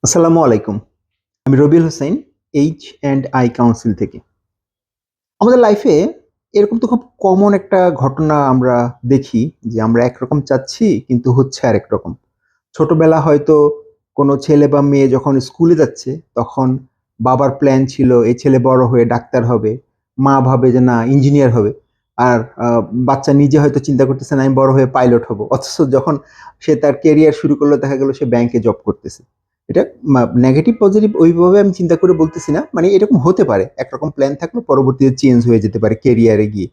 আসসালামু আলাইকুম। আমি রবিউল হোসেন, H&I কাউন্সিল থেকে। আমাদের লাইফে এরকম তো খুব কমন একটা ঘটনা আমরা দেখি যে আমরা একরকম চাচ্ছি কিন্তু হচ্ছে আরেক রকম। ছোটবেলা হয়তো কোনো ছেলে বা মেয়ে যখন স্কুলে যাচ্ছে তখন বাবার প্ল্যান ছিল এই ছেলে বড় হয়ে ডাক্তার হবে, মা ভাবে যে না ইঞ্জিনিয়ার হবে। আর বাচ্চা নিজে হয়তো চিন্তা করতেছে না আমি বড় হয়ে পাইলট হব। অথচ যখন সে তার কেরিয়ার শুরু করলো দেখা গেল সে ব্যাংকে জব করতেছে। এটা নেগেটিভ পজিটিভ ওইভাবে আমি চিন্তা করে বলতেছি না, মানে এরকম হতে পারে একরকম প্ল্যান থাকলে পরবর্তীতে চেঞ্জ হয়ে যেতে পারে কেরিয়ারে গিয়ে।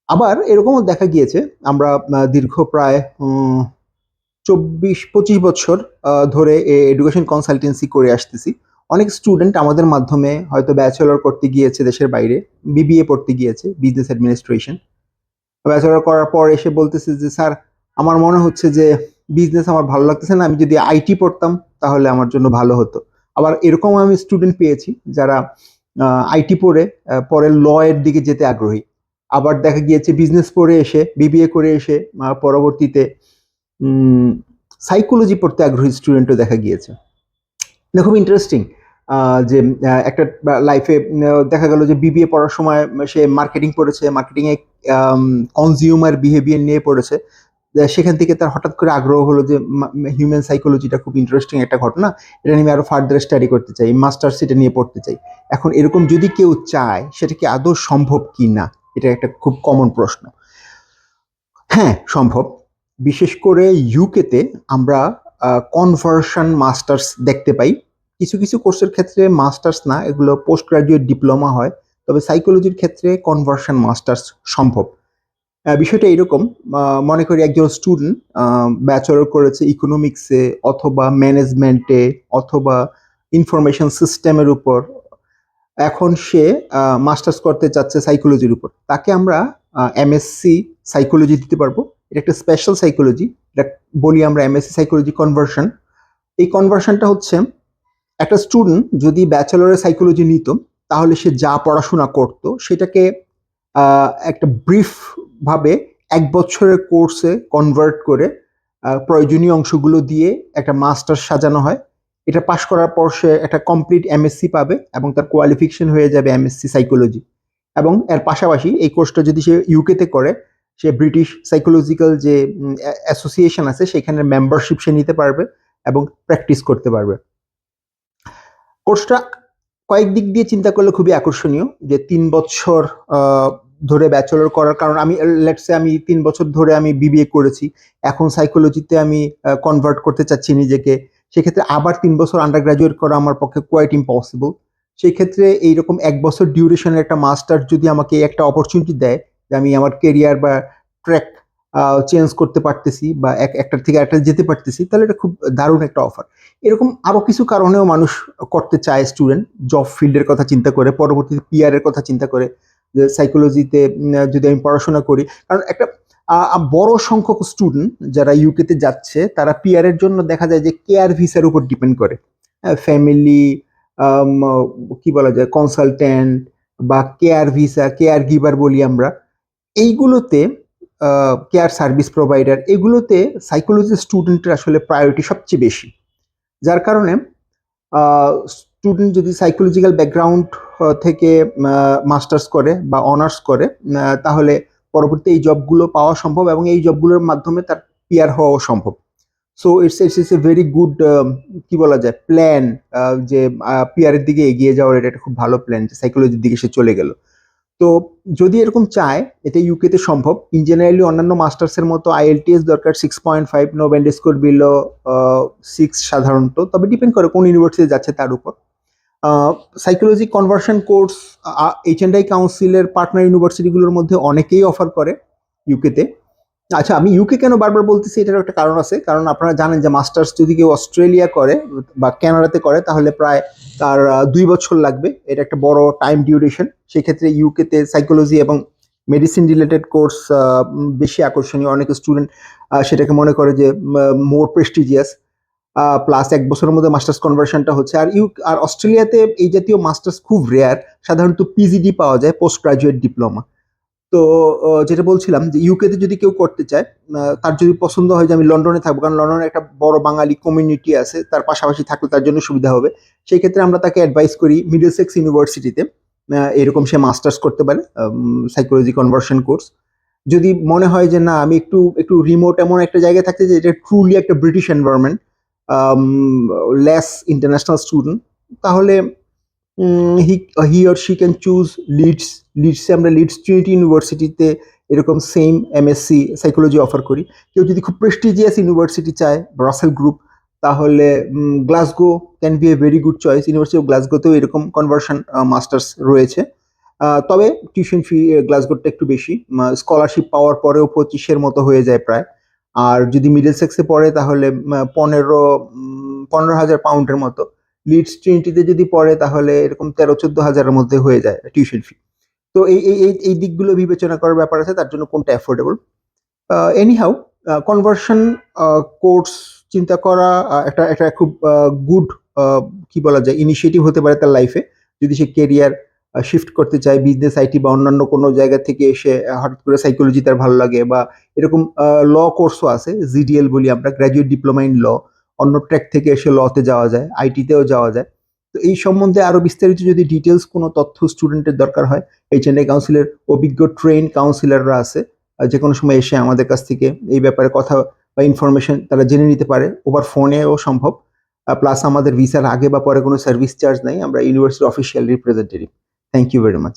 আবার এরকমও দেখা গিয়েছে আমরা দীর্ঘ প্রায় 24-25 বছর ধরে এডুকেশন কনসালটেন্সি করে আসতেছি। অনেক স্টুডেন্ট আমাদের মাধ্যমে হয়তো ব্যাচেলর করতে গিয়েছে দেশের বাইরে, বিবিএ পড়তে গিয়েছে বিজনেস অ্যাডমিনিস্ট্রেশন। ব্যাচেলর করার পর এসে বলতেছে যে স্যার আমার মনে হচ্ছে যে বিজনেস আমার ভালো লাগতেছে না, আমি যদি আইটি পড়তাম তাহলে আমার জন্য ভালো হতো। আবার এরকম আমি স্টুডেন্ট পেয়েছি যারা আইটি পড়ে পরে ল এর দিকে যেতে আগ্রহী। আবার দেখা গিয়েছে বিজনেস পড়ে এসে বিবিএ করে এসে পরবর্তীতে সাইকোলজি পড়তে আগ্রহী স্টুডেন্টও দেখা গিয়েছে। এটা খুব ইন্টারেস্টিং যে একটা লাইফে দেখা গেল যে বিবিএ পড়ার সময় সে মার্কেটিং পড়েছে, মার্কেটিং এ কনজিউমার বিহেভিয়ার নিয়ে পড়েছে। সেখান থেকে তার হঠাৎ করে আগ্রহ হলো যে হিউম্যান সাইকোলজিটা খুব ইন্টারেস্টিং একটা ঘটনা, এটা নিয়ে আমি আরো ফার্দার স্টাডি করতে চাই, মাস্টার্স এটা নিয়ে পড়তে চাই। এখন এরকম যদি কেউ চায় সেটা কি আদৌ সম্ভব কি না, এটা একটা খুব কমন প্রশ্ন। হ্যাঁ, সম্ভব। বিশেষ করে ইউকেতে আমরা কনভার্সন মাস্টার্স দেখতে পাই। কিছু কিছু কোর্সের ক্ষেত্রে মাস্টার্স না, এগুলো পোস্ট গ্রাজুয়েট ডিপ্লোমা হয়। তবে সাইকোলজির ক্ষেত্রে কনভার্সন মাস্টার্স সম্ভব। বিষয়টা এরকম, মনে করি একজন স্টুডেন্ট ব্যাচেলর করেছে ইকোনমিক্সে অথবা ম্যানেজমেন্টে অথবা ইনফরমেশন সিস্টেমের উপর। এখন সে মাস্টার্স করতে চাচ্ছে সাইকোলজির উপর, তাকে আমরা এমএসসি সাইকোলজি দিতে পারবো। এটা একটা স্পেশাল সাইকোলজি, এটা বলি আমরা এমএসসি সাইকোলজি কনভার্সন। এই কনভার্সনটা হচ্ছে একটা স্টুডেন্ট যদি ব্যাচেলরের সাইকোলজি নিত তাহলে সে যা পড়াশোনা করতো সেটাকে একটা ব্রিফ ভাবে 1 বছরের কোর্সে কনভার্ট করে প্রয়োজনীয় অংশগুলো দিয়ে একটা মাস্টার সাজানো হয়। এটা পাশ করার পর সে একটা কমপ্লিট এমএসসি পাবে এবং তার কোয়ালিফিকেশন হয়ে যাবে এমএসসি সাইকোলজি। এবং এর পাশাপাশি এই কোর্সটা যদি সে ইউকেতে করে সে ব্রিটিশ সাইকোলজিক্যাল যে অ্যাসোসিয়েশন আছে সেখানে মেম্বারশিপ সে নিতে পারবে এবং প্র্যাকটিস করতে পারবে। কোর্সটা কয়েক দিক দিয়ে চিন্তা করলে খুবই আকর্ষণীয় যে 3 বছর ধরে ব্যাচেলর করার, কারণ আমি লেটসে আমি 3 বছর ধরে আমি বিবিএ করেছি, এখন সাইকোলজিতে আমি কনভার্ট করতে চাচ্ছি নিজেকে। সেক্ষেত্রে আবার 3 বছর আন্ডার গ্রাজুয়েট করা আমার পক্ষে কোয়াইট ইম্পসিবল। সেই ক্ষেত্রে এইরকম 1 বছর ডিউরেশনের একটা মাস্টার যদি আমাকে একটা অপরচুনিটি দেয় যে আমি আমার কেরিয়ার বা ট্র্যাক চেঞ্জ করতে পারতেছি বা একটার থেকে একটা যেতে পারতেছি, তাহলে এটা খুব দারুণ একটা অফার। এরকম আরো কিছু কারণেও মানুষ করতে চায় স্টুডেন্ট, জব ফিল্ডের কথা চিন্তা করে, পরবর্তীতে পিআর এর কথা চিন্তা করে যে সাইকোলজিতে যদি আমি পড়াশোনা করি। কারণ একটা বড় সংখ্যক স্টুডেন্ট যারা ইউকেতে যাচ্ছে তারা পিআর এর জন্য দেখা যায় যে কেয়ার ভিসার উপর ডিপেন্ড করে। ফ্যামিলি কি বলা যায় কনসালটেন্ট বা কেয়ার ভিসা, কেয়ার গিভার বলি আমরা, এইগুলোতে কেয়ার সার্ভিস প্রোভাইডার, এগুলোতে সাইকোলজি স্টুডেন্টের আসলে প্রায়োরিটি সবচেয়ে বেশি। যার কারণে স্টুডেন্ট যদি সাইকোলজিক্যাল ব্যাকগ্রাউন্ড থেকে মাস্টার্স করে বা অনার্স করে তাহলে পরবর্তী এই জবগুলো পাওয়া সম্ভব এবং এই জবগুলোর মাধ্যমে তার পিআর হওয়া সম্ভব। So it's a very good কি বলা যায় প্ল্যান, যে পিআর এর দিকে এগিয়ে যাওয়ার, এটা একটা খুব ভালো প্ল্যান যে সাইকোলজির দিকে সে চলে গেল। তো যদি এরকম চায় এটা ইউকেতে সম্ভব। ইন জেনারেলি অন্যান্য মাস্টার্সের মতো আইএলটিএস দরকার 6.5, নো ব্যান্ড স্কোর বিলো 6 সাধারণত, তবে ডিপেন্ড করে কোন ইউনিভার্সিটি যাচ্ছে তার উপর। সাইকোলজি কনভার্সন কোর্স H&I কাউন্সিলের পার্টনার ইউনিভার্সিটিগুলোর মধ্যে অনেকেই অফার করে ইউকেতে। আচ্ছা, আমি ইউকে কেন বারবার বলতেছি এটার একটা কারণ আছে, কারণ আপনারা জানেন যে মাস্টার্স যদি কেউ অস্ট্রেলিয়া করে বা কানাডাতে করে তাহলে প্রায় তার 2 বছর লাগবে, এটা একটা বড় টাইম ডিউরেশন। সেক্ষেত্রে ইউকেতে সাইকোলজি এবং মেডিসিন রিলেটেড কোর্স বেশি আকর্ষণীয়, অনেক স্টুডেন্ট সেটাকে মনে করে যে মোর প্রেস্টিজিয়াস। প্লাস 1 বছরের মধ্যে মাস্টার্স কনভার্সনটা হচ্ছে। আর অস্ট্রেলিয়াতে এই জাতীয় মাস্টার্স খুব রেয়ার, সাধারণত পিজিডি পাওয়া যায়, পোস্ট গ্রাজুয়েট ডিপ্লোমা। তো যেটা বলছিলাম যে ইউকেতে যদি কেউ করতে চায়, তার যদি পছন্দ হয় যে আমি লন্ডনে থাকবো, কারণ লন্ডনে একটা বড় বাঙালি কমিউনিটি আছে, তার পাশাপাশি থাকলে তার জন্য সুবিধা হবে। সেই ক্ষেত্রে আমরা তাকে অ্যাডভাইস করি মিডলসেক্স ইউনিভার্সিটিতে এরকম সে মাস্টার্স করতে পারে, সাইকোলজি কনভার্সন কোর্স। যদি মনে হয় যে না আমি একটু একটু রিমোট এমন একটা জায়গায় থাকতে, যে এটা ট্রুলি একটা British environment, less international student, তাহলে he he or she can choose Leeds. লিডসে আমরা লিডস ট্রিনিটি ইউনিভার্সিটিতে এরকম সেম এমএসসি সাইকোলজি অফার করি। কেউ যদি খুব প্রেস্টিজিয়াস ইউনিভার্সিটি চায়, রাসেল গ্রুপ, তাহলে Glasgow can be a very good choice. University of গ্লাসগোতেও এরকম কনভার্সন মাস্টার্স রয়েছে। তবে টিউশন ফি গ্লাসগোটা একটু বেশি, স্কলারশিপ পাওয়ার পরেও 25-এর মতো হয়ে যায় প্রায়। আর যদি মিডল সেক্সে পড়ে তাহলে 15,000 পাউন্ডের মতো। লিডস ট্রিনিটিতে যদি পড়ে তাহলে এরকম 13-14 হাজারের মধ্যে হয়ে যায় টিউশন ফি। তো এই দিকগুলো বিবেচনা করার ব্যাপার আছে, তার জন্য কোনটা অ্যাফোর্ডেবল। এনিহাউ, কনভার্সন কোর্স চিন্তা করা একটা একটা খুব গুড, কি বলা যায়, ইনিশিয়েটিভ হতে পারে তার লাইফে। যদি সে কেরিয়ার শিফট করতে চায় বিজনেস, আইটি বা অন্যান্য কোনো জায়গা থেকে এসে হঠাৎ করে সাইকোলজি তার ভালো লাগে, বা এরকম ল কোর্সও আছে, জিডিএল বলি আমরা, গ্র্যাজুয়েট ডিপ্লোমা ইন ল। অন্য ট্র্যাক থেকে এসে লতে যাওয়া যায়, আইটিতেও যাওয়া যায়। তো এই সম্বন্ধে আরো বিস্তারিত যদি ডিটেলস কোনো তথ্য স্টুডেন্টের দরকার হয়, এইচএনআই কাউন্সিলের অভিজ্ঞ ট্রেন কাউন্সিলররা আছে, যে কোনো সময় এসে আমাদের কাছ থেকে এই ব্যাপারে কথা বা ইনফরমেশন তারা জেনে নিতে পারে। ওভার ফোনেও সম্ভব। প্লাস আমাদের ভিসার আগে বা পরে কোনো সার্ভিস চার্জ নাই, আমরা university official representative. Thank you very much.